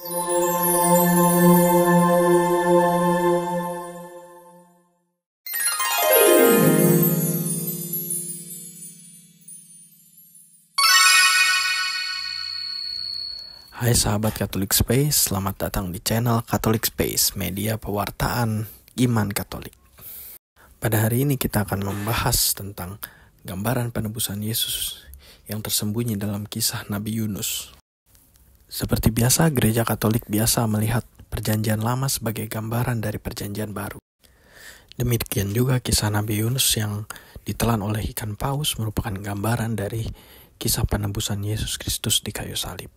Hai sahabat Catholic Space, selamat datang di channel Catholic Space, media pewartaan iman Katolik. Pada hari ini kita akan membahas tentang gambaran penebusan Yesus yang tersembunyi dalam kisah Nabi Yunus. Seperti biasa, gereja Katolik biasa melihat perjanjian lama sebagai gambaran dari perjanjian baru. Demikian juga kisah Nabi Yunus yang ditelan oleh ikan paus merupakan gambaran dari kisah penebusan Yesus Kristus di kayu salib.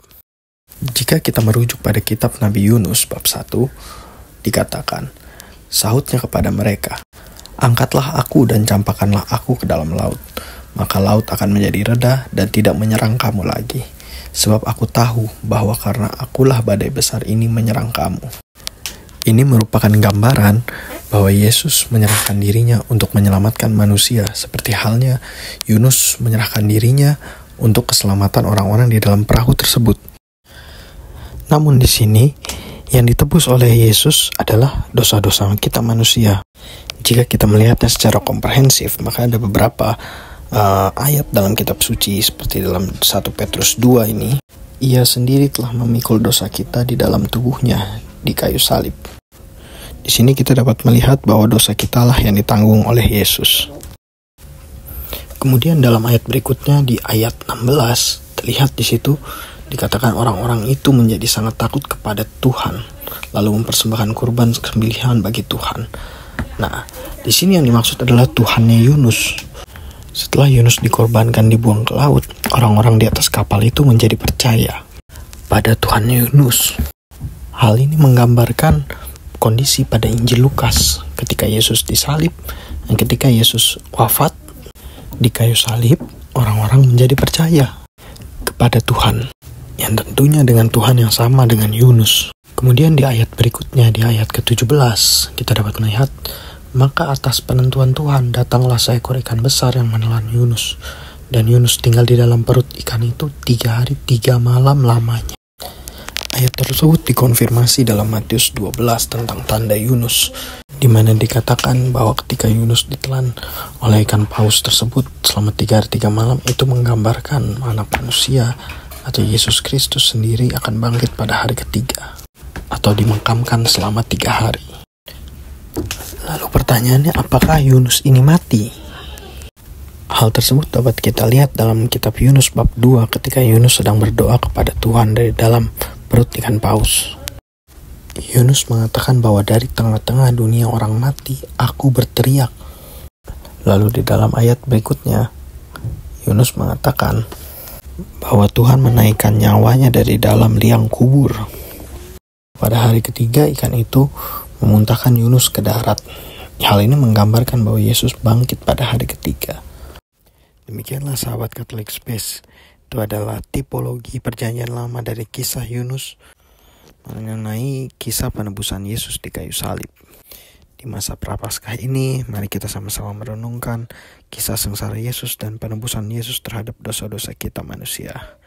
Jika kita merujuk pada kitab Nabi Yunus bab 1, dikatakan, sahutnya kepada mereka, angkatlah aku dan campakkanlah aku ke dalam laut, maka laut akan menjadi reda dan tidak menyerang kamu lagi, sebab aku tahu bahwa karena akulah badai besar ini menyerang kamu. Ini merupakan gambaran bahwa Yesus menyerahkan dirinya untuk menyelamatkan manusia, seperti halnya Yunus menyerahkan dirinya untuk keselamatan orang-orang di dalam perahu tersebut. Namun di sini yang ditebus oleh Yesus adalah dosa-dosa kita manusia. Jika kita melihatnya secara komprehensif, maka ada beberapa ayat dalam kitab suci seperti dalam 1 Petrus 2 ini, ia sendiri telah memikul dosa kita di dalam tubuhnya di kayu salib. Di sini kita dapat melihat bahwa dosa kita lah yang ditanggung oleh Yesus. Kemudian dalam ayat berikutnya di ayat 16 terlihat di situ dikatakan orang-orang itu menjadi sangat takut kepada Tuhan, lalu mempersembahkan kurban sembelihan bagi Tuhan. Nah, di sini yang dimaksud adalah Tuhannya Yunus. Setelah Yunus dikorbankan dibuang ke laut, orang-orang di atas kapal itu menjadi percaya pada Tuhannya Yunus. Hal ini menggambarkan kondisi pada Injil Lukas ketika Yesus disalib dan ketika Yesus wafat di kayu salib, orang-orang menjadi percaya kepada Tuhan, yang tentunya dengan Tuhan yang sama dengan Yunus. Kemudian di ayat berikutnya, di ayat ke-17, kita dapat melihat, maka atas penentuan Tuhan datanglah seekor ikan besar yang menelan Yunus, dan Yunus tinggal di dalam perut ikan itu 3 hari 3 malam lamanya. Ayat tersebut dikonfirmasi dalam Matius 12 tentang tanda Yunus, di mana dikatakan bahwa ketika Yunus ditelan oleh ikan paus tersebut selama 3 hari 3 malam, itu menggambarkan anak manusia atau Yesus Kristus sendiri akan bangkit pada hari ketiga atau dimakamkan selama 3 hari. Lalu pertanyaannya, apakah Yunus ini mati? Hal tersebut dapat kita lihat dalam kitab Yunus bab 2 ketika Yunus sedang berdoa kepada Tuhan dari dalam perut ikan paus. Yunus mengatakan bahwa dari tengah-tengah dunia orang mati, aku berteriak. Lalu di dalam ayat berikutnya, Yunus mengatakan bahwa Tuhan menaikkan nyawanya dari dalam liang kubur. Pada hari ketiga, ikan itu memuntahkan Yunus ke darat. Hal ini menggambarkan bahwa Yesus bangkit pada hari ketiga. Demikianlah sahabat Catholic Space. Itu adalah tipologi perjanjian lama dari kisah Yunus mengenai kisah penebusan Yesus di kayu salib. Di masa Prapaskah ini, mari kita sama-sama merenungkan kisah sengsara Yesus dan penebusan Yesus terhadap dosa-dosa kita manusia.